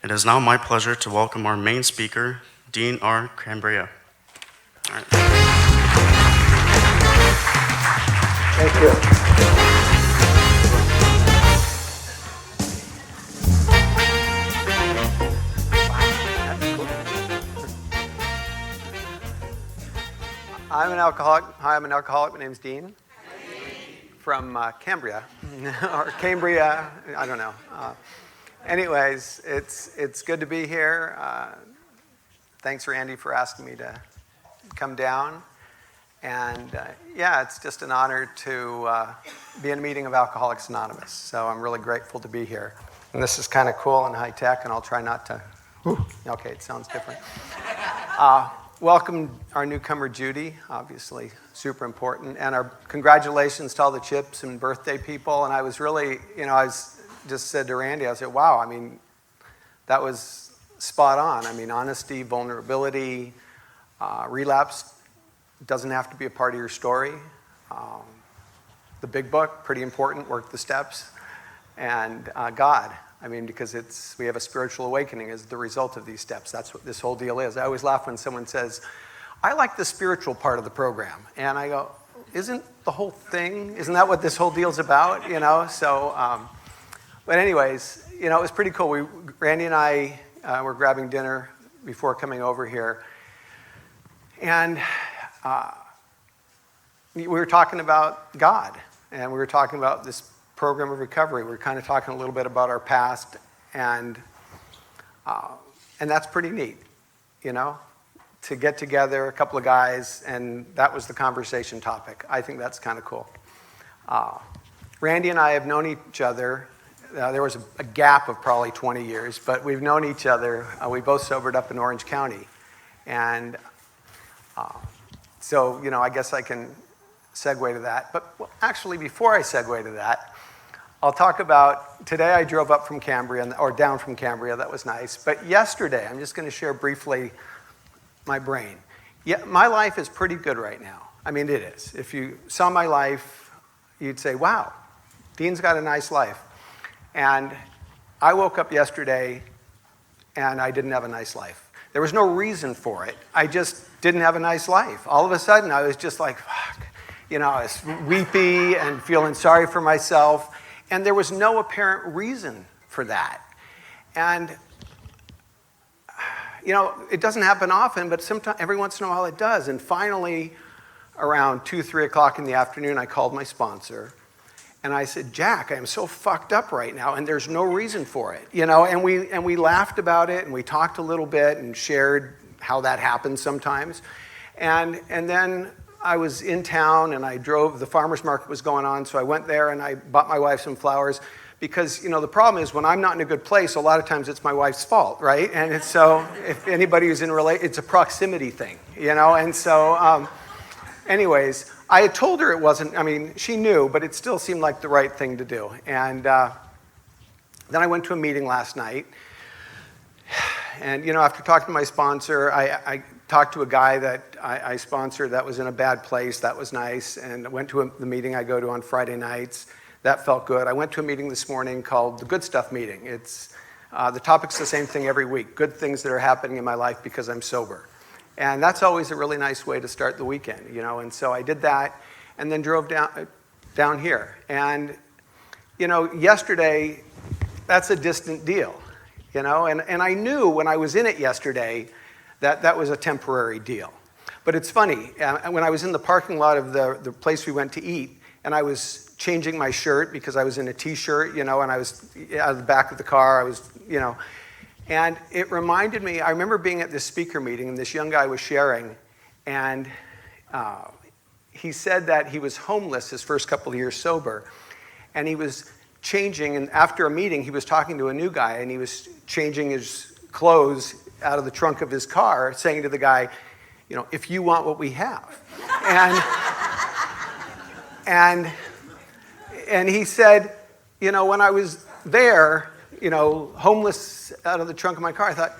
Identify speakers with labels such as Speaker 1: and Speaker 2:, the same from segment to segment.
Speaker 1: It is now my pleasure to welcome our main speaker, Dean R. Cambria. All right.
Speaker 2: Thank you. I'm an alcoholic. Hi, I'm an alcoholic. My name's Dean. From Cambria, or Cambria, I don't know. Anyways, it's good to be here. Thanks, Randy, for asking me to come down. And yeah, it's just an honor to be in a meeting of Alcoholics Anonymous. So I'm really grateful to be here. And this is kind of cool and high tech, and I'll try not to. Okay, it sounds different. Welcome our newcomer, Judy, obviously super important. And our congratulations to all the chips and birthday people. And I was really, just said to Randy, I said, wow, I mean, that was spot on. I mean, honesty, vulnerability, relapse doesn't have to be a part of your story. The big book, pretty important, work the steps. And God, I mean, because we have a spiritual awakening as the result of these steps. That's what this whole deal is. I always laugh when someone says, I like the spiritual part of the program. And I go, isn't the whole thing, isn't that what this whole deal's about? So, but anyways, it was pretty cool. Randy and I were grabbing dinner before coming over here. And we were talking about God. And we were talking about this program of recovery. We're kind of talking a little bit about our past, and that's pretty neat, to get together, a couple of guys, and that was the conversation topic. I think that's kind of cool. Randy and I have known each other. There was a gap of probably 20 years, but we've known each other. We both sobered up in Orange County, and so I guess I can segue to that. But actually, before I segue to that, I'll talk about, today I drove up from Cambria, or down from Cambria, that was nice. But yesterday, I'm just going to share briefly my brain. Yeah, my life is pretty good right now. I mean, it is. If you saw my life, you'd say, wow, Dean's got a nice life. And I woke up yesterday, and I didn't have a nice life. There was no reason for it. I just didn't have a nice life. All of a sudden, I was just like, fuck. I was weepy and feeling sorry for myself. And there was no apparent reason for that. And, it doesn't happen often, but sometimes, every once in a while it does. And finally, around 2, 3 o'clock in the afternoon, I called my sponsor. And I said, Jack, I am so fucked up right now, and there's no reason for it. And we laughed about it, and we talked a little bit and shared how that happens sometimes. And then I was in town, and I drove, the farmer's market was going on, so I went there and I bought my wife some flowers, because, the problem is when I'm not in a good place, a lot of times it's my wife's fault, right? And it's so, if anybody who's in it's a proximity thing, And so, anyways, I had told her it wasn't, she knew, but it still seemed like the right thing to do. And then I went to a meeting last night, and, after talking to my sponsor, I talked to a guy that I sponsored that was in a bad place. That was nice. And I went to the meeting I go to on Friday nights. That felt good. I went to a meeting this morning called the Good Stuff Meeting. It's the topic's the same thing every week. Good things that are happening in my life because I'm sober. And that's always a really nice way to start the weekend, And so I did that and then drove down here. And, yesterday, that's a distant deal, And I knew when I was in it yesterday that was a temporary deal. But it's funny, when I was in the parking lot of the place we went to eat, and I was changing my shirt because I was in a t-shirt, and I was out of the back of the car, I was, and it reminded me, I remember being at this speaker meeting, and this young guy was sharing, and he said that he was homeless his first couple of years sober, and he was changing, and after a meeting, he was talking to a new guy, and he was changing his clothes out of the trunk of his car, saying to the guy, if you want what we have. And he said, when I was there, homeless out of the trunk of my car, I thought,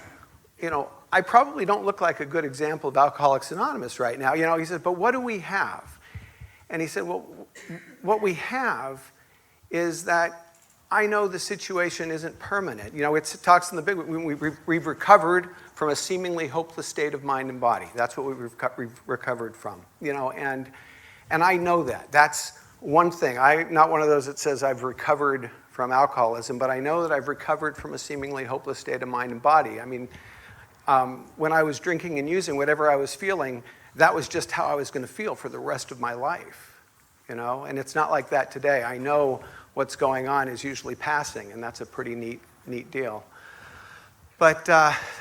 Speaker 2: I probably don't look like a good example of Alcoholics Anonymous right now. He said, but what do we have? And he said, well, what we have is that I know the situation isn't permanent. You know, it talks in the big, we've recovered from a seemingly hopeless state of mind and body. That's what we've recovered from, you know, and I know that. That's one thing. I'm not one of those that says I've recovered from alcoholism, but I know that I've recovered from a seemingly hopeless state of mind and body. I mean, when I was drinking and using, whatever I was feeling, that was just how I was going to feel for the rest of my life, you know? And it's not like that today. I know what's going on is usually passing, and that's a pretty neat deal. But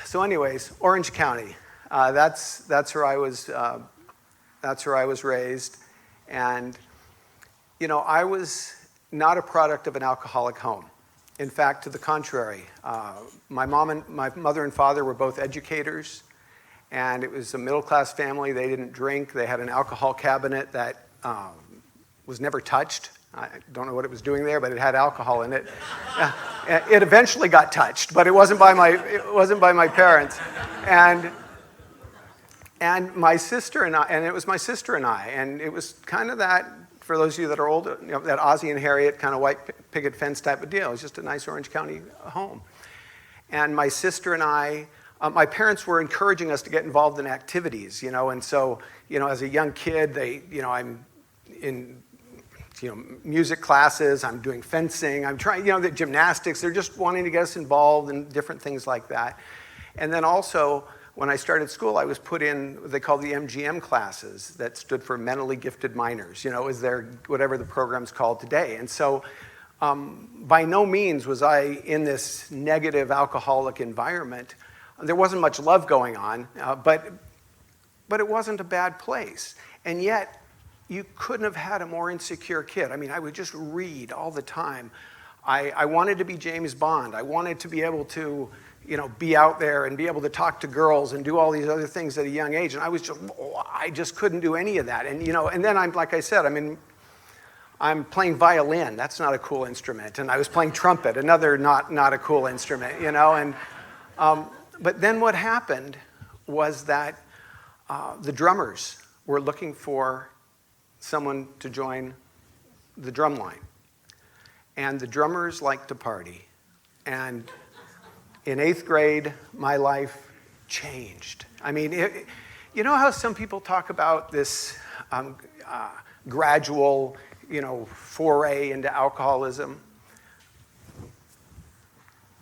Speaker 2: so, anyways, Orange County. That's where I was. That's where I was raised, and you know, I was not a product of an alcoholic home. In fact, to the contrary, my mother and father were both educators, and it was a middle-class family. They didn't drink. They had an alcohol cabinet that was never touched. I don't know what it was doing there, but it had alcohol in it. It eventually got touched, but it wasn't by my parents. And my sister and I, and it was my sister and I, and it was kind of that, for those of you that are older, you know, that Ozzie and Harriet kind of white picket fence type of deal. It was just a nice Orange County home. And my sister and I, my parents were encouraging us to get involved in activities, you know, and so, you know, as a young kid, I'm in, you know, music classes, I'm doing fencing, I'm trying, you know, the gymnastics, they're just wanting to get us involved in different things like that. And then also, when I started school, I was put in what they call the MGM classes, that stood for mentally gifted minors, you know, is their, whatever the program's called today. And so, by no means was I in this negative alcoholic environment. There wasn't much love going on, but it wasn't a bad place. And yet, you couldn't have had a more insecure kid. I mean, I would just read all the time. I wanted to be James Bond. I wanted to be able to, you know, be out there and be able to talk to girls and do all these other things at a young age. And I just couldn't do any of that. And, you know, and then like I said, I'm playing violin. That's not a cool instrument. And I was playing trumpet, another not a cool instrument, you know. And but then what happened was that the drummers were looking for someone to join the drum line. And the drummers like to party. And in 8th grade, my life changed. I mean, you know how some people talk about this gradual, you know, foray into alcoholism?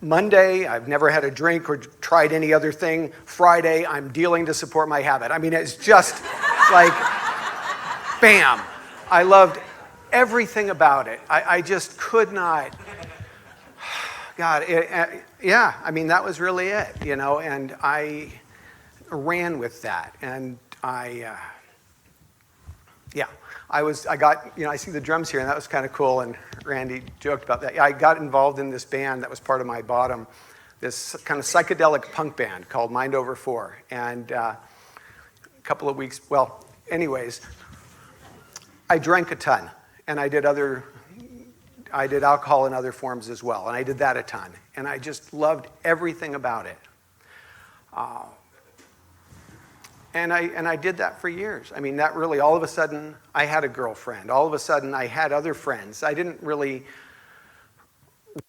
Speaker 2: Monday, I've never had a drink or tried any other thing. Friday, I'm dealing to support my habit. I mean, it's just like, bam. I loved everything about it. I just could not. God, yeah, I mean, that was really it, you know, and I ran with that. And I got, you know, I see the drums here, and that was kind of cool, and Randy joked about that. I got involved in this band that was part of my bottom, this kind of psychedelic punk band called Mind Over 4. And a couple of weeks, well, anyways, I drank a ton, and I did alcohol in other forms as well, and I did that a ton. And I just loved everything about it. And I did that for years. I mean, that really, all of a sudden, I had a girlfriend. All of a sudden, I had other friends. I didn't really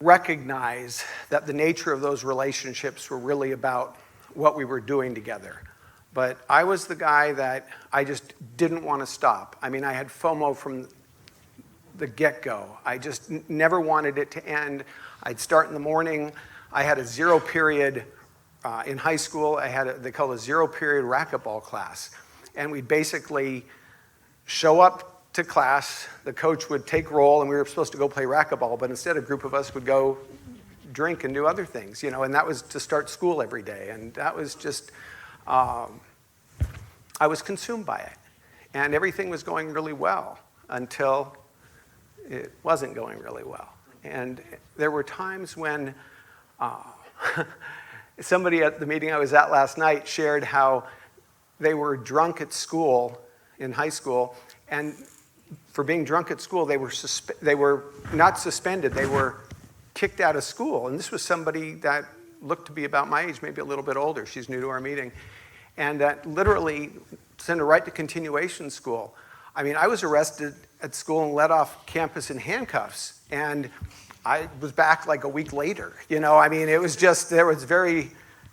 Speaker 2: recognize that the nature of those relationships were really about what we were doing together. But I was the guy that I just didn't want to stop. I mean, I had FOMO from the get-go. I just never wanted it to end. I'd start in the morning. I had a 0 period in high school. They call it a 0 period racquetball class. And we'd basically show up to class. The coach would take roll, and we were supposed to go play racquetball. But instead, a group of us would go drink and do other things, you know. And that was to start school every day. And that was just, I was consumed by it. And everything was going really well until it wasn't going really well. And there were times when somebody at the meeting I was at last night shared how they were drunk at school, in high school, and for being drunk at school, they were not suspended, they were kicked out of school. And this was somebody that looked to be about my age, maybe a little bit older. She's new to our meeting. And that literally sent her right to continuation school. I mean, I was arrested at school and let off campus in handcuffs. And I was back like a week later. I mean, it was just, it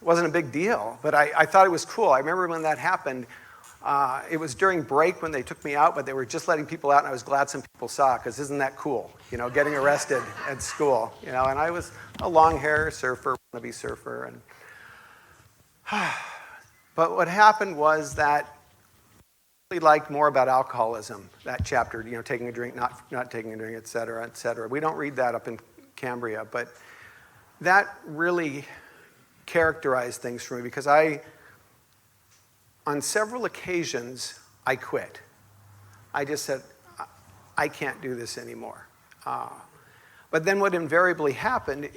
Speaker 2: wasn't a big deal, but I thought it was cool. I remember when that happened, it was during break when they took me out, but they were just letting people out, and I was glad some people saw, because isn't that cool, getting arrested at school, and I was a long-hair surfer, wannabe surfer, and but what happened was that I really liked more about alcoholism, that chapter, taking a drink, not taking a drink, et cetera, et cetera. We don't read that up in Cambria, but that really characterized things for me, because on several occasions, I quit. I just said, I can't do this anymore. But then what invariably happened,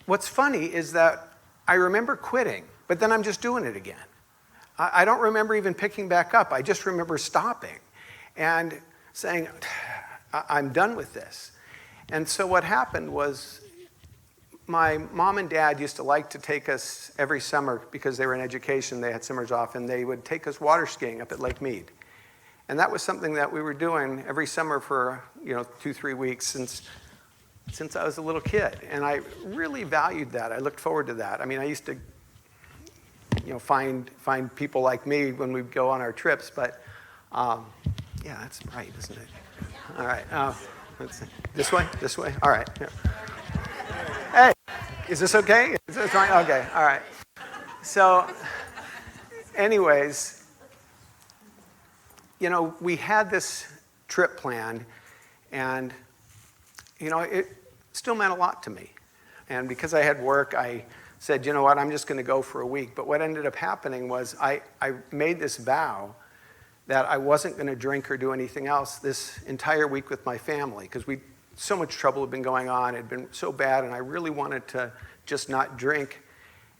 Speaker 2: what's funny is that I remember quitting, but then I'm just doing it again. I don't remember even picking back up. I just remember stopping and saying, I'm done with this. And so what happened was my mom and dad used to like to take us every summer, because they were in education, they had summers off, and they would take us water skiing up at Lake Mead. And that was something that we were doing every summer for 2-3 weeks since I was a little kid. And I really valued that. I looked forward to that. I mean, I used to find people like me when we'd go on our trips, but yeah, that's right, isn't it? All right, let's see. This way, all right. Yeah. Hey, is this okay? Is this fine? Okay, all right. So, anyways, we had this trip planned, and it still meant a lot to me. And because I had work, I said, you know what, I'm just going to go for a week. But what ended up happening was I made this vow that I wasn't going to drink or do anything else this entire week with my family, because so much trouble had been going on. It had been so bad, and I really wanted to just not drink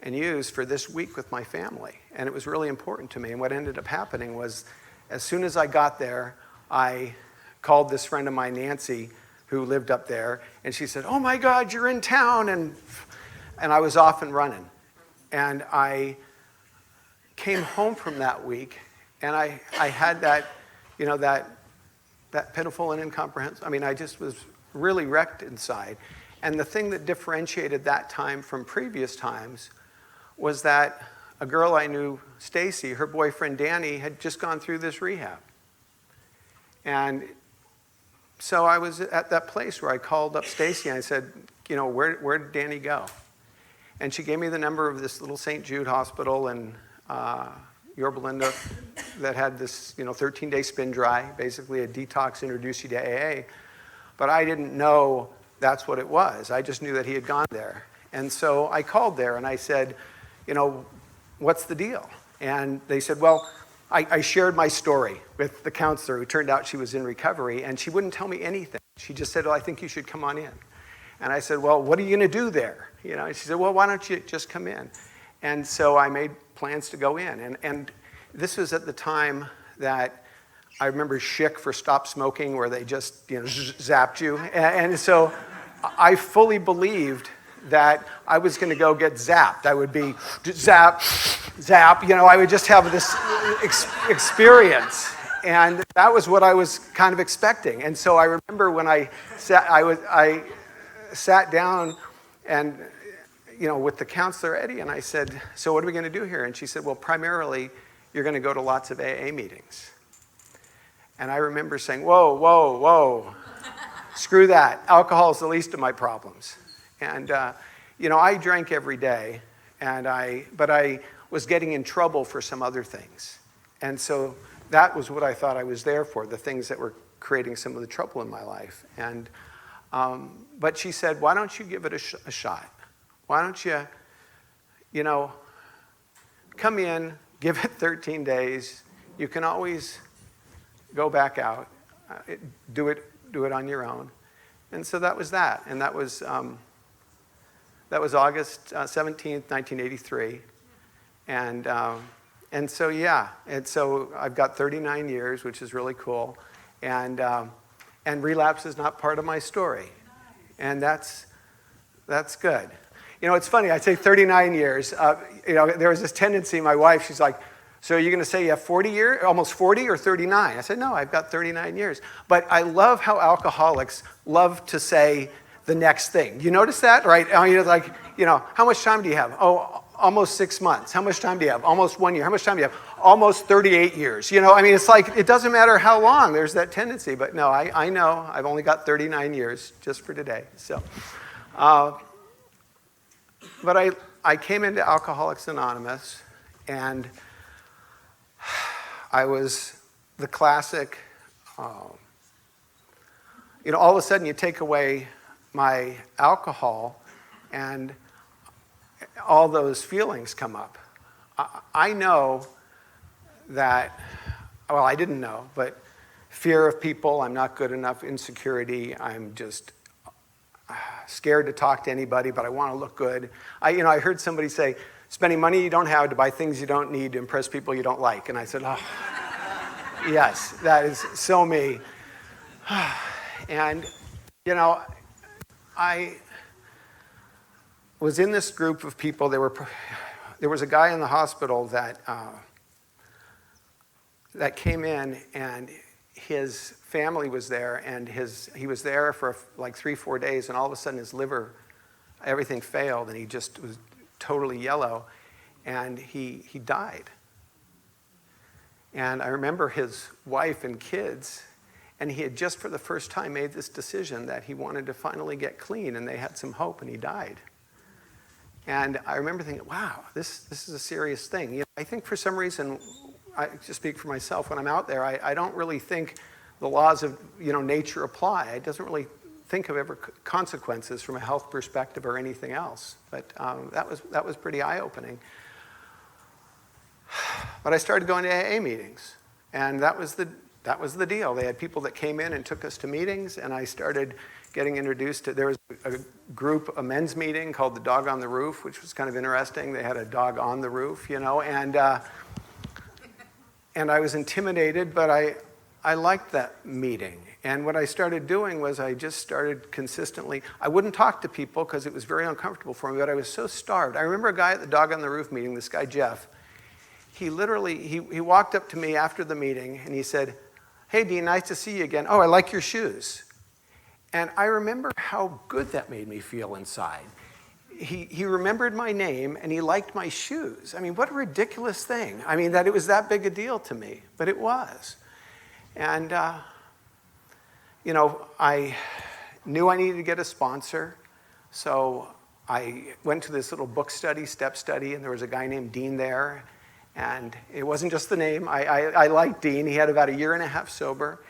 Speaker 2: and use for this week with my family. And it was really important to me. And what ended up happening was, as soon as I got there, I called this friend of mine, Nancy, who lived up there, and she said, oh my God, you're in town, and I was off and running. And I came home from that week, and I had that, that pitiful and incomprehensible, I just was really wrecked inside. And the thing that differentiated that time from previous times was that a girl I knew, Stacy, her boyfriend Danny, had just gone through this rehab. And so I was at that place where I called up Stacy and I said, where did Danny go? And she gave me the number of this little St. Jude hospital in Yorba Linda that had this 13-day spin dry, basically a detox, introduce you to AA. But I didn't know that's what it was. I just knew that he had gone there. And so I called there and I said, what's the deal? And they said, well, I shared my story with the counselor, who turned out she was in recovery, and she wouldn't tell me anything. She just said, I think you should come on in. And I said, well, what are you going to do there? And she said, well, why don't you just come in? And so I made plans to go in. And this was at the time that I remember Schick for Stop Smoking, where they just zapped you. And so I fully believed that I was going to go get zapped. I would be zap, zap. I would just have this experience. And that was what I was kind of expecting. And so I remember when I sat down and, with the counselor, Eddie, and I said, so what are we going to do here? And she said, well, primarily, you're going to go to lots of AA meetings. And I remember saying, whoa, whoa, whoa, screw that. Alcohol is the least of my problems. And, I drank every day, but I was getting in trouble for some other things. And so that was what I thought I was there for, the things that were creating some of the trouble in my life. And, but she said, why don't you give it a shot? Why don't you, come in, give it 13 days. You can always go back out, do it on your own. And so that was that. And that was August 17th, 1983. And so, yeah. And so I've got 39 years, which is really cool. And relapse is not part of my story. And that's good. It's funny, I say 39 years. There was this tendency, my wife, she's like, so are you going to say you have 40 years, almost 40 or 39? I said, no, I've got 39 years. But I love how alcoholics love to say the next thing. You notice that, right? I mean, it's like, how much time do you have? Oh, almost 6 months. How much time do you have? Almost 1 year. How much time do you have? Almost 38 years. I mean, it's like, it doesn't matter how long. There's that tendency. But no, I know I've only got 39 years just for today. So, but I came into Alcoholics Anonymous, and I was the classic, all of a sudden you take away my alcohol and all those feelings come up. I know that, well, I didn't know, but fear of people, I'm not good enough, insecurity, I'm just scared to talk to anybody, but I want to look good. I heard somebody say, spending money you don't have to buy things you don't need to impress people you don't like. And I said, oh, yes, that is so me. And, I was in this group of people. There was a guy in the hospital that came in, and his family was there, and he was there for like 3-4 days, and all of a sudden his liver, everything failed, and he just was totally yellow, and he died. And I remember his wife and kids, and he had just for the first time made this decision that he wanted to finally get clean, and they had some hope, and he died. And I remember thinking, wow, this is a serious thing. I think for some reason, I just speak for myself, when I'm out there, I don't really think the laws of nature apply. It doesn't really think of ever consequences from a health perspective or anything else. But that was pretty eye-opening. But I started going to AA meetings, and that was the deal. They had people that came in and took us to meetings, and I started getting introduced to, there was a men's meeting called the Dog on the Roof, which was kind of interesting. They had a dog on the roof, and I was intimidated, but I liked that meeting. And what I started doing was I just started consistently, I wouldn't talk to people because it was very uncomfortable for me, but I was so starved. I remember a guy at the Dog on the Roof meeting, this guy Jeff, he walked up to me after the meeting and he said, "Hey, Dean, nice to see you again. Oh, I like your shoes." And I remember how good that made me feel inside. He remembered my name and he liked my shoes. I mean, what a ridiculous thing. I mean, that it was that big a deal to me, but it was. And, I knew I needed to get a sponsor, so I went to this little book study, step study, and there was a guy named Dean there. And it wasn't just the name. I liked Dean. He had about 1.5 years sober.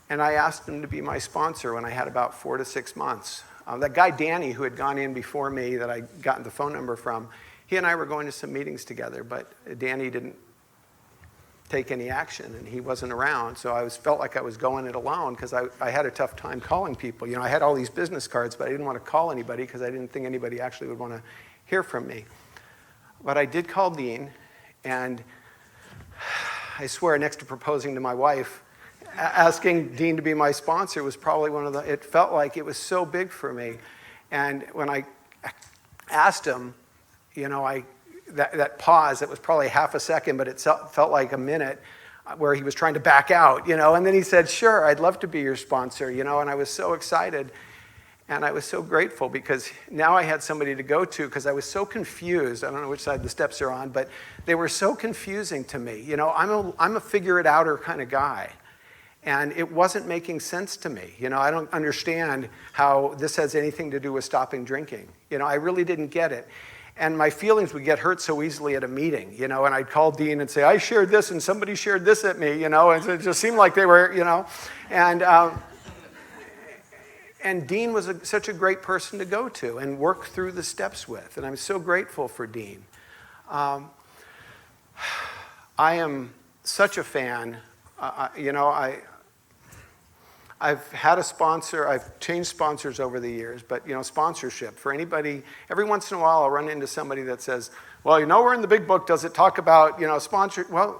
Speaker 2: And I asked him to be my sponsor when I had about 4 to 6 months. That guy, Danny, who had gone in before me that I got the phone number from, he and I were going to some meetings together, but Danny didn't take any action, and he wasn't around. So I felt like I was going it alone because I had a tough time calling people. I had all these business cards, but I didn't want to call anybody because I didn't think anybody actually would want to hear from me. But I did call Dean, and I swear, next to proposing to my wife, asking Dean to be my sponsor was probably it felt like it was so big for me. And when I asked him, that pause, it was probably half a second, but it felt like a minute where he was trying to back out, and then he said, "Sure, I'd love to be your sponsor," and I was so excited. And I was so grateful because now I had somebody to go to because I was so confused. I don't know which side the steps are on, but they were so confusing to me. I'm a figure-it-outer kind of guy. And it wasn't making sense to me. I don't understand how this has anything to do with stopping drinking. I really didn't get it. And my feelings would get hurt so easily at a meeting, and I'd call Dean and say, "I shared this and somebody shared this at me," and it just seemed like they were, And Dean was such a great person to go to and work through the steps with. And I'm so grateful for Dean. I am such a fan. I've had a sponsor. I've changed sponsors over the years. But, sponsorship for anybody, every once in a while I'll run into somebody that says, "Well, where in the big book does it talk about, sponsor?" Well,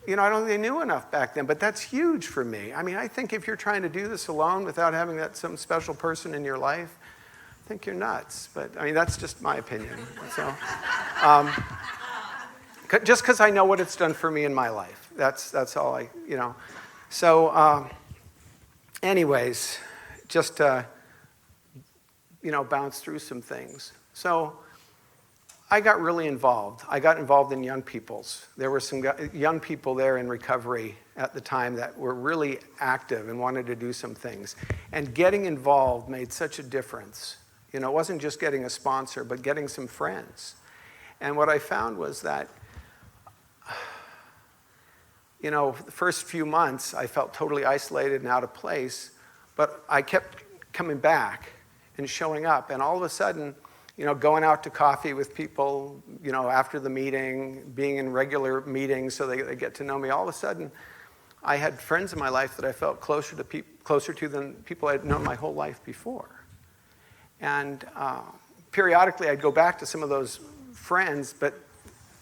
Speaker 2: I don't think they knew enough back then, but that's huge for me. I mean, I think if you're trying to do this alone without having some special person in your life, I think you're nuts. But, that's just my opinion. So, just because I know what it's done for me in my life. That's all So, anyways, just bounce through some things. So I got really involved. I got involved in young people's. There were some young people there in recovery at the time that were really active and wanted to do some things. And getting involved made such a difference. It wasn't just getting a sponsor, but getting some friends. And what I found was that, the first few months, I felt totally isolated and out of place, but I kept coming back and showing up. And all of a sudden, going out to coffee with people, after the meeting, being in regular meetings so they get to know me, all of a sudden, I had friends in my life that I felt closer to than people I'd known my whole life before. And periodically, I'd go back to some of those friends, but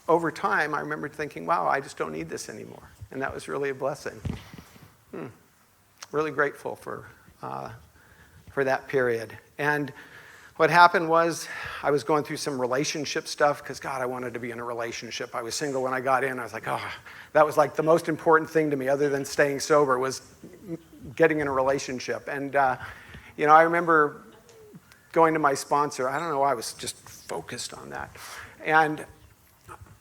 Speaker 2: over time, I remembered thinking, wow, I just don't need this anymore. And that was really a blessing. Really grateful for that period. And what happened was I was going through some relationship stuff because, God, I wanted to be in a relationship. I was single when I got in. I was like, oh, that was like the most important thing to me other than staying sober was getting in a relationship. And, I remember going to my sponsor. I don't know, I was just focused on that. And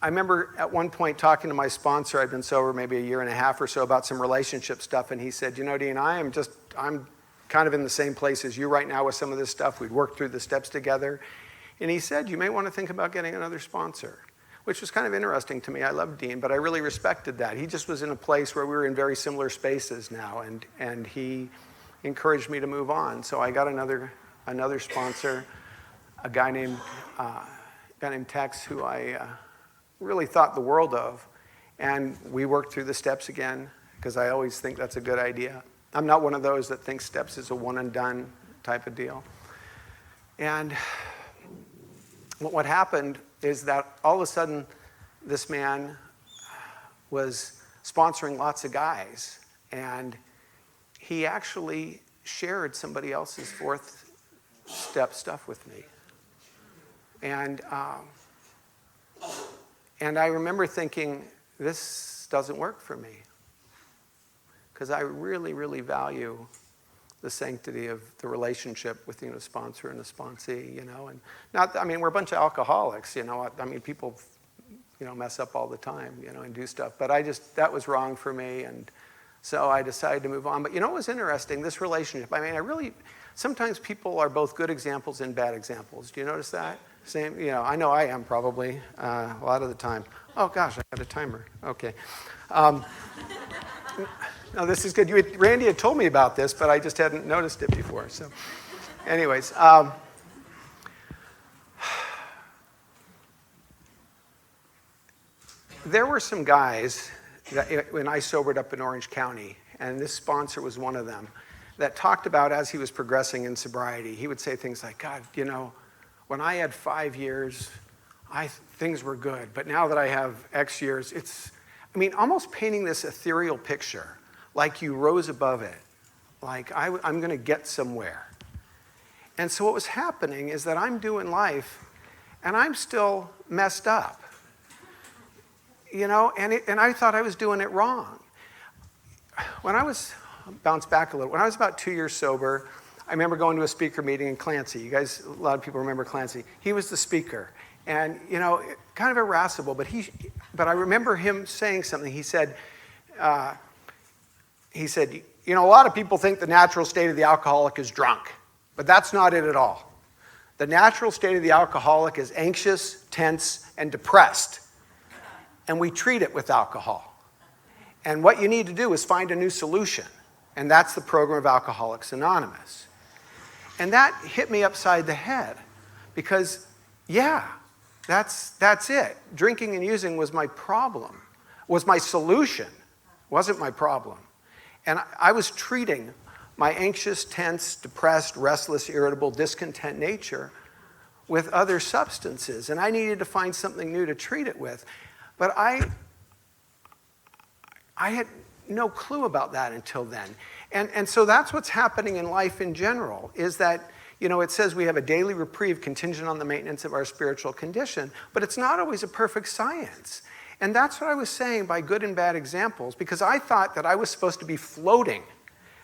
Speaker 2: I remember at one point talking to my sponsor. I'd been sober maybe a year and a half or so about some relationship stuff. And he said, Dean, I'm kind of in the same place as you right now with some of this stuff. We'd worked through the steps together. And he said, you may want to think about getting another sponsor, which was kind of interesting to me. I love Dean, but I really respected that. He just was in a place where we were in very similar spaces now, and he encouraged me to move on. So I got another sponsor, a guy named Tex, who I really thought the world of. And we worked through the steps again, because I always think that's a good idea. I'm not one of those that thinks steps is a one and done type of deal. And what happened is that all of a sudden this man was sponsoring lots of guys, and he actually shared somebody else's fourth step stuff with me. And I remember thinking, this doesn't work for me. Because I really, really value the sanctity of the relationship with a sponsor and a sponsee, and we're a bunch of alcoholics, people, mess up all the time, and do stuff. But that was wrong for me, and so I decided to move on. But it was interesting, this relationship. Sometimes people are both good examples and bad examples. Do you notice that? Same, I know I am probably a lot of the time. Oh gosh, I got a timer. Okay. No, this is good. Randy had told me about this, but I just hadn't noticed it before. So, anyways, there were some guys that, when I sobered up in Orange County, and this sponsor was one of them, that talked about as he was progressing in sobriety, he would say things like, God, when I had 5 years, things were good, but now that I have X years, it's, almost painting this ethereal picture, like you rose above it, like I'm going to get somewhere. And so what was happening is that I'm doing life, and I'm still messed up, and I thought I was doing it wrong. Bounce back a little. When I was about 2 years sober, I remember going to a speaker meeting in Clancy. You guys, a lot of people remember Clancy. He was the speaker. And, kind of irascible, but I remember him saying something. He said, a lot of people think the natural state of the alcoholic is drunk, but that's not it at all. The natural state of the alcoholic is anxious, tense, and depressed. And we treat it with alcohol. And what you need to do is find a new solution. And that's the program of Alcoholics Anonymous. And that hit me upside the head because, that's it. Drinking and using was my problem, was my solution, wasn't my problem. And I was treating my anxious, tense, depressed, restless, irritable, discontent nature with other substances. And I needed to find something new to treat it with. But I had no clue about that until then. And so that's what's happening in life in general, is that, it says we have a daily reprieve contingent on the maintenance of our spiritual condition, but it's not always a perfect science. And that's what I was saying by good and bad examples, because I thought that I was supposed to be floating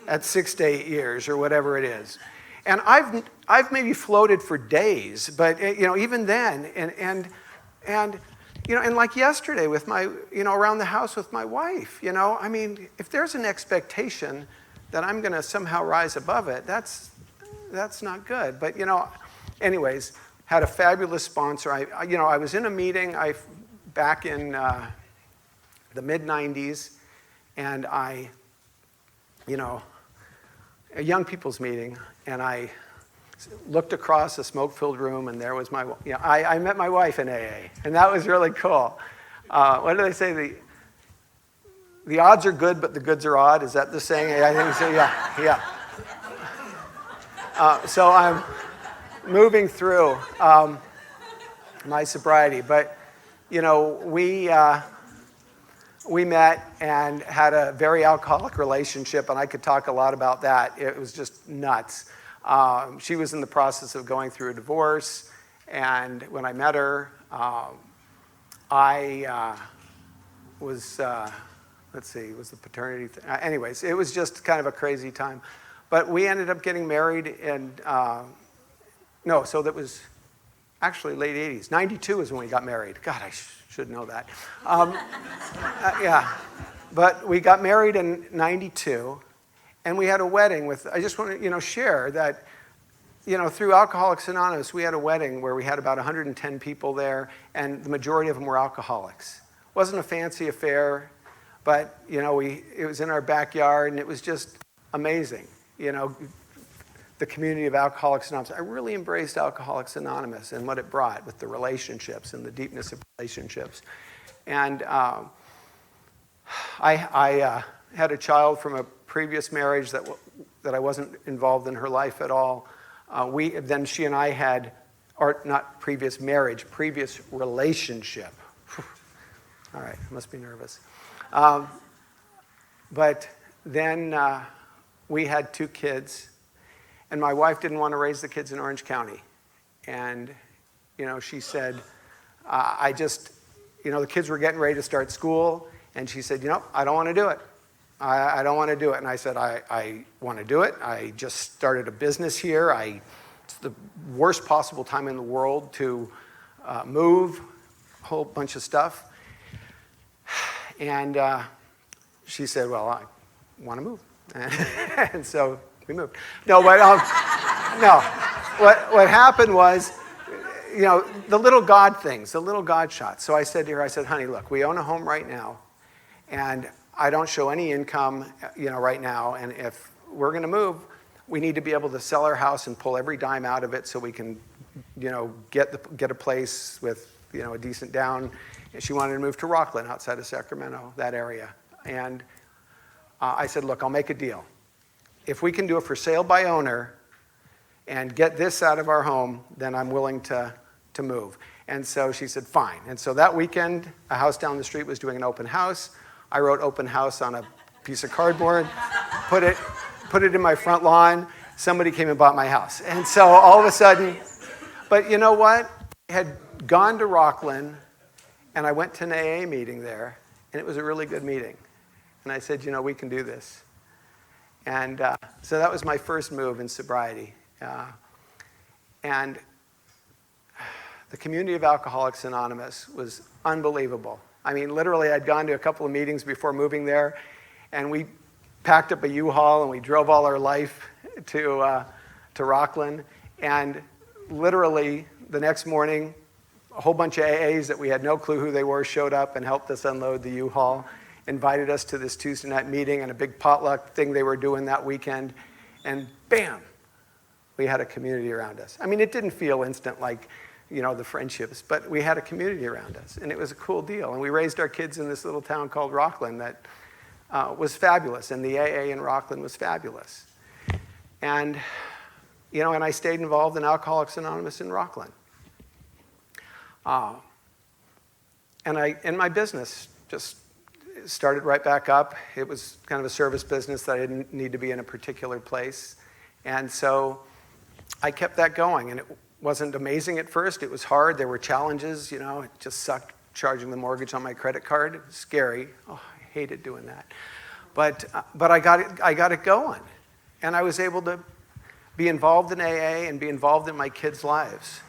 Speaker 2: at 6 to 8 years or whatever it is. And I've maybe floated for days, but even then, and like yesterday with my, around the house with my wife, I mean, if there's an expectation that I'm going to somehow rise above it, that's not good. But anyways, had a fabulous sponsor. I was in a meeting back in the mid '90s, and a young people's meeting, and I looked across a smoke-filled room, and there was I met my wife in AA, and that was really cool. What do they say? The odds are good, but the goods are odd. Is that the saying? I think so. Yeah. So I'm moving through my sobriety, but we met and had a very alcoholic relationship, and I could talk a lot about that. It was just nuts. She was in the process of going through a divorce, and when I met her, I was, it was the paternity thing. Anyways, it was just kind of a crazy time. But we ended up getting married so that was actually late 80s. 92 is when we got married. God, I should know that. Yeah. But we got married in 92, and we had a wedding I just want to, share that, through Alcoholics Anonymous, we had a wedding where we had about 110 people there, and the majority of them were alcoholics. It wasn't a fancy affair, but, it was in our backyard, and it was just amazing, the community of Alcoholics Anonymous. I really embraced Alcoholics Anonymous and what it brought with the relationships and the deepness of relationships. And I had a child from a previous marriage that I wasn't involved in her life at all. Then she and I had, or not previous marriage, previous relationship. All right, I must be nervous. But then we had 2 kids. And my wife didn't want to raise the kids in Orange County. And, she said, the kids were getting ready to start school. And she said, I don't want to do it. I don't want to do it. And I said, I want to do it. I just started a business here. It's the worst possible time in the world to move, a whole bunch of stuff. And she said, well, I want to move. And so we moved. No, but no. What happened was, the little God things, the little God shots. So I said to her, honey, look, we own a home right now, and I don't show any income, right now. And if we're going to move, we need to be able to sell our house and pull every dime out of it so we can, get a place with, a decent down. And she wanted to move to Rockland, outside of Sacramento, that area. And I said, look, I'll make a deal. If we can do it for sale by owner and get this out of our home, then I'm willing to move. And so she said, fine. And so that weekend, a house down the street was doing an open house. I wrote open house on a piece of cardboard, put it in my front lawn. Somebody came and bought my house. And so all of a sudden, but you know what? I had gone to Rockland, and I went to an AA meeting there, and it was a really good meeting. And I said, we can do this. And so that was my first move in sobriety. And the community of Alcoholics Anonymous was unbelievable. I mean, literally, I'd gone to a couple of meetings before moving there, and we packed up a U-Haul, and we drove all our life to Rockland. And literally, the next morning, a whole bunch of AAs that we had no clue who they were showed up and helped us unload the U-Haul, invited us to this Tuesday night meeting and a big potluck thing they were doing that weekend. And bam, we had a community around us. I mean, it didn't feel instant like, the friendships, but we had a community around us, and it was a cool deal. And we raised our kids in this little town called Rockland that was fabulous, and the AA in Rockland was fabulous. And, and I stayed involved in Alcoholics Anonymous in Rockland. And my business just started right back up. It was kind of a service business that I didn't need to be in a particular place. And so I kept that going, and it wasn't amazing at first. It was hard. There were challenges, it just sucked charging the mortgage on my credit card. It was scary. Oh, I hated doing that. But I got it going. And I was able to be involved in AA and be involved in my kids' lives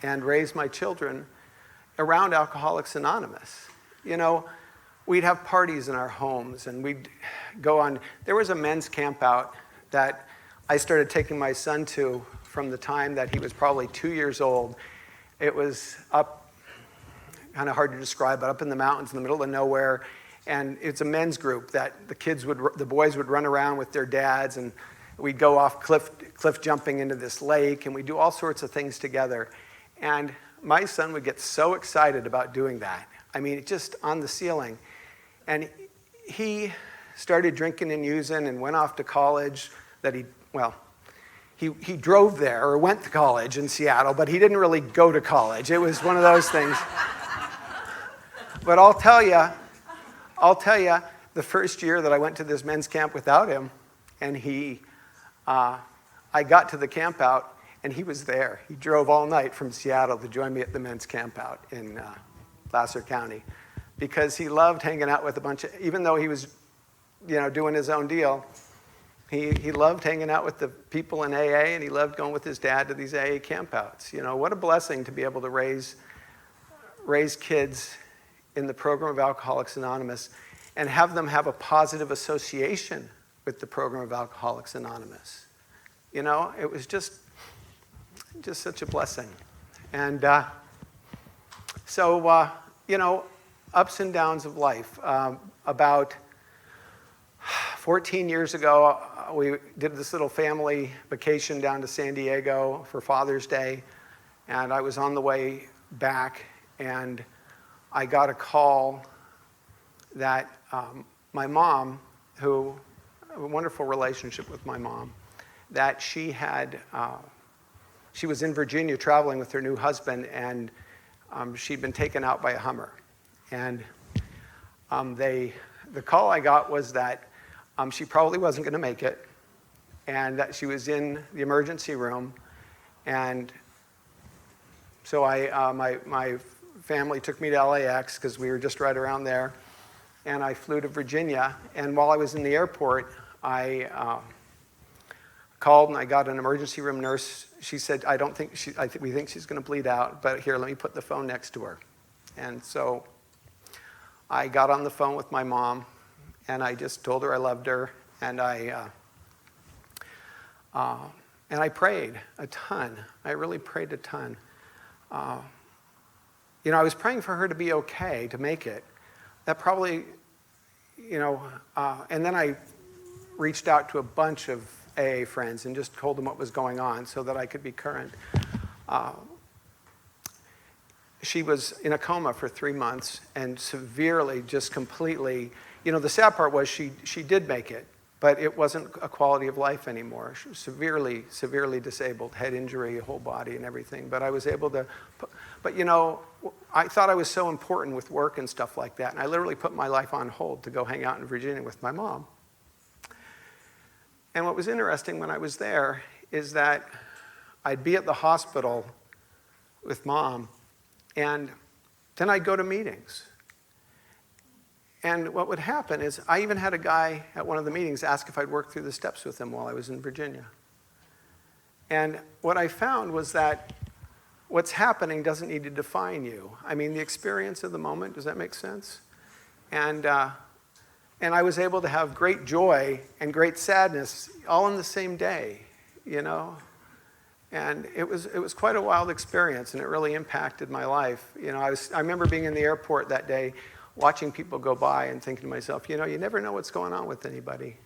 Speaker 2: and raise my children around Alcoholics Anonymous. You know, we'd have parties in our homes and we'd go on. There was a men's camp out that I started taking my son to from the time that he was probably 2 years old. It was up, kind of hard to describe, but up in the mountains in the middle of nowhere. And it's a men's group that the boys would run around with their dads, and we'd go off cliff jumping into this lake, and we'd do all sorts of things together. And my son would get so excited about doing that. I mean, just on the ceiling. And he started drinking and using and went off to college he drove there or went to college in Seattle, but he didn't really go to college. It was one of those things. But I'll tell you, the first year that I went to this men's camp without him, and I got to the camp out, and he was there. He drove all night from Seattle to join me at the men's camp out in Placer County, because he loved hanging out with a bunch of, even though he was, doing his own deal, he loved hanging out with the people in AA, and he loved going with his dad to these AA campouts. What a blessing to be able to raise kids in the program of Alcoholics Anonymous and have them have a positive association with the program of Alcoholics Anonymous. It was just such a blessing. And ups and downs of life. About 14 years ago, we did this little family vacation down to San Diego for Father's Day, and I was on the way back, and I got a call that my mom, who I have a wonderful relationship with my mom, that she was in Virginia traveling with her new husband, and she'd been taken out by a Hummer. And the call I got was that she probably wasn't going to make it, and that she was in the emergency room. And so my family took me to LAX because we were just right around there, and I flew to Virginia. And while I was in the airport, I called and I got an emergency room nurse. She said, we think she's going to bleed out, but here, let me put the phone next to her. And so I got on the phone with my mom, and I just told her I loved her, and I prayed a ton. I really prayed a ton. I was praying for her to be okay, to make it. That probably, and then I reached out to a bunch of AA friends and just told them what was going on so that I could be current. She was in a coma for 3 months and severely, just completely, the sad part was she did make it, but it wasn't a quality of life anymore. She was severely, severely disabled, head injury, whole body and everything. But I was able to, I thought I was so important with work and stuff like that, and I literally put my life on hold to go hang out in Virginia with my mom. And what was interesting when I was there is that I'd be at the hospital with Mom, and then I'd go to meetings. And what would happen is I even had a guy at one of the meetings ask if I'd work through the steps with him while I was in Virginia. And what I found was that what's happening doesn't need to define you. I mean, the experience of the moment, does that make sense? And I was able to have great joy and great sadness all in the same day, And it was quite a wild experience, and it really impacted my life. I remember being in the airport that day, watching people go by and thinking to myself, you never know what's going on with anybody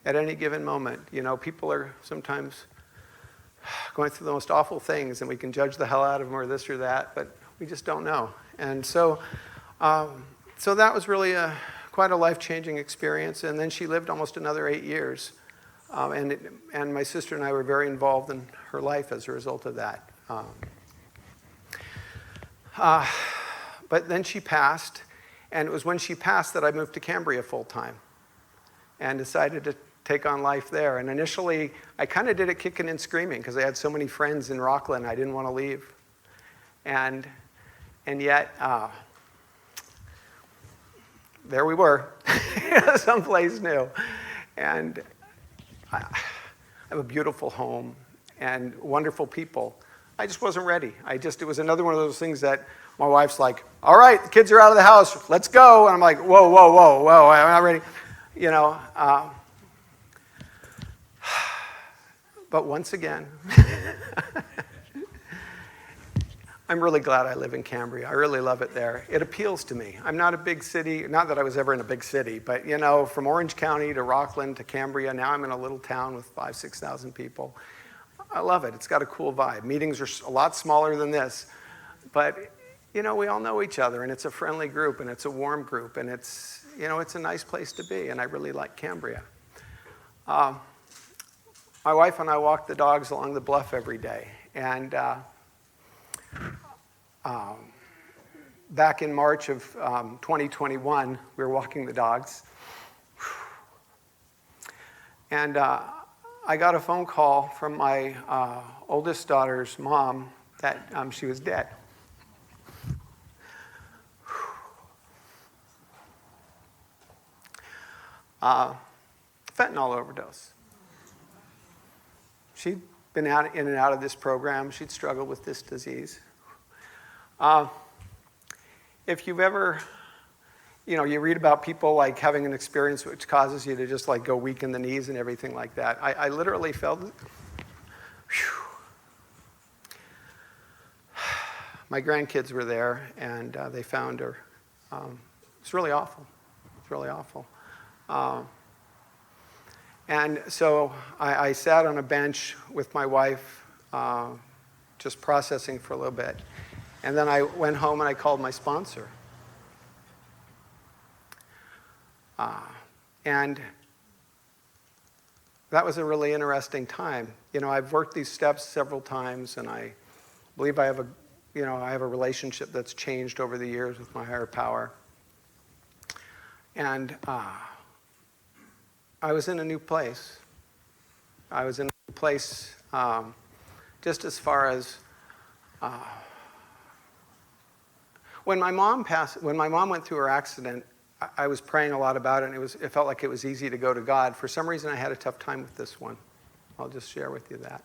Speaker 2: at any given moment. People are sometimes going through the most awful things, and we can judge the hell out of them or this or that, but we just don't know. And so that was really quite a life-changing experience. And then she lived almost another 8 years. And my sister and I were very involved in her life as a result of that. But then she passed, and it was when she passed that I moved to Cambria full-time and decided to take on life there. And initially, I kind of did it kicking and screaming because I had so many friends in Rockland, I didn't want to leave. And yet, there we were, someplace new. And I have a beautiful home and wonderful people. I just wasn't ready. It was another one of those things that my wife's like, all right, the kids are out of the house, let's go. And I'm like, whoa, whoa, whoa, whoa, I'm not ready. You know, but once again, I'm really glad I live in Cambria. I really love it there. It appeals to me. I'm not a big city, not that I was ever in a big city, but you know, from Orange County to Rockland to Cambria, now I'm in a little town with 5,000 to 6,000 people. I love it. It's got a cool vibe. Meetings are a lot smaller than this, but you know, we all know each other, and it's a friendly group, and it's a warm group, and it's, you know, it's a nice place to be, and I really like Cambria. My wife and I walk the dogs along the bluff every day, and back in March of 2021, we were walking the dogs, and I got a phone call from my oldest daughter's mom that she was dead. Fentanyl overdose. She'd been in and out of this program. She'd struggled with this disease. If you've ever, you know, you read about people like having an experience which causes you to just like go weak in the knees and everything like that. I literally felt, my grandkids were there and they found her. It's really awful. It's really awful. And so I sat on a bench with my wife, just processing for a little bit. And then I went home and I called my sponsor. And that was a really interesting time. You know, I've worked these steps several times, and I believe I have a relationship that's changed over the years with my higher power. And I was in a new place. I was in a new place just as far as when my mom went through her accident, I was praying a lot about it, and it felt like it was easy to go to God. For some reason, I had a tough time with this one. I'll just share with you that.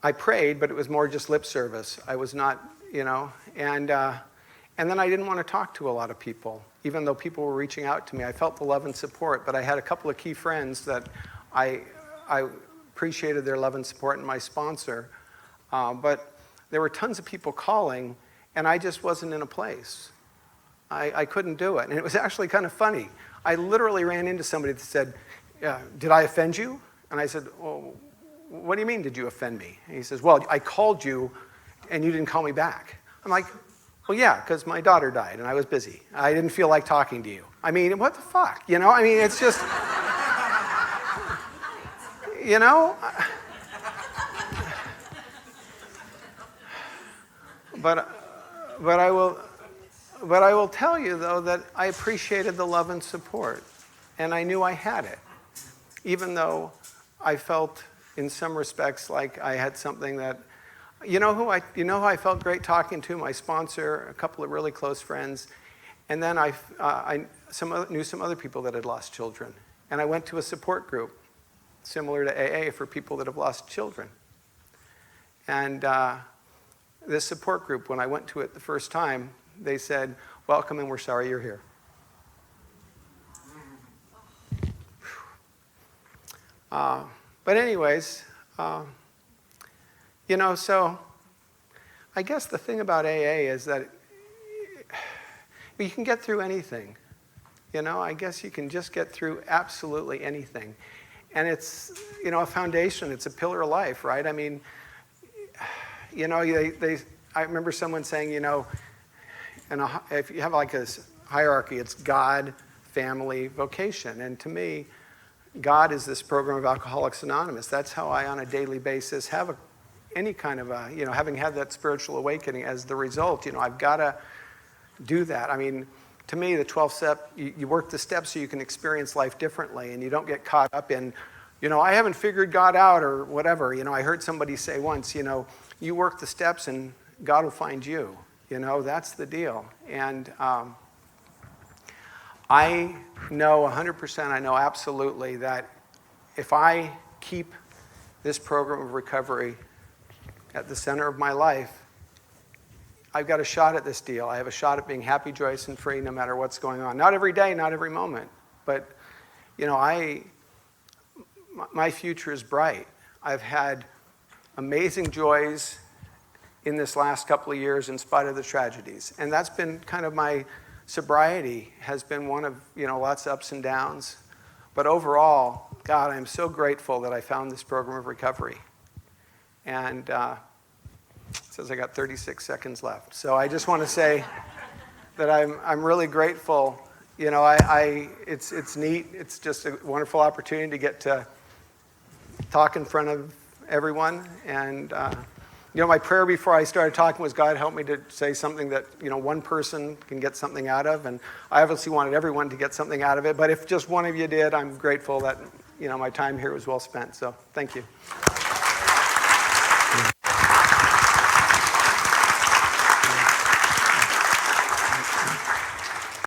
Speaker 2: I prayed, but it was more just lip service. I was not, you know, and then I didn't want to talk to a lot of people, even though people were reaching out to me. I felt the love and support, but I had a couple of key friends that I appreciated their love and support, and my sponsor. But there were tons of people calling, and I just wasn't in a place. I couldn't do it. And it was actually kind of funny. I literally ran into somebody that said, did I offend you? And I said, well, what do you mean, did you offend me? And he says, well, I called you, and you didn't call me back. I'm like, well, yeah, because my daughter died, and I was busy. I didn't feel like talking to you. I mean, what the fuck? You know, I mean, it's just, you know? But I will tell you, though, that I appreciated the love and support, and I knew I had it, even though I felt, in some respects, like I had something that, you know who I felt great talking to? My sponsor, a couple of really close friends, and then I knew some other people that had lost children, and I went to a support group similar to AA for people that have lost children, and this support group, when I went to it the first time, they said, welcome, and we're sorry you're here. But anyways, you know, so I guess the thing about AA is that you can get through anything. You know, I guess you can just get through absolutely anything. And it's, you know, a foundation, it's a pillar of life, right? I mean, you know, I remember someone saying, you know, if you have like a hierarchy, it's God, family, vocation. And to me, God is this program of Alcoholics Anonymous. That's how I, on a daily basis, have any kind of a, you know, having had that spiritual awakening as the result, you know, I've got to do that. I mean, to me, the 12 step, you work the steps so you can experience life differently, and you don't get caught up in, you know, I haven't figured God out or whatever. You know, I heard somebody say once, you know, you work the steps and God will find you. You know, that's the deal. And I know 100%, I know absolutely that if I keep this program of recovery at the center of my life, I've got a shot at this deal. I have a shot at being happy, joyous, and free no matter what's going on. Not every day, not every moment, but my future is bright. I've had amazing joys in this last couple of years in spite of the tragedies. And that's been kind of my sobriety, has been one of lots of ups and downs. But overall, God, I'm so grateful that I found this program of recovery. And it says I got 36 seconds left. So I just want to say that I'm really grateful. It's neat. It's just a wonderful opportunity to get to talk in front of everyone. And my prayer before I started talking was, God, help me to say something that one person can get something out of. And I obviously wanted everyone to get something out of it. But if just one of you did, I'm grateful that my time here was well spent. So thank you.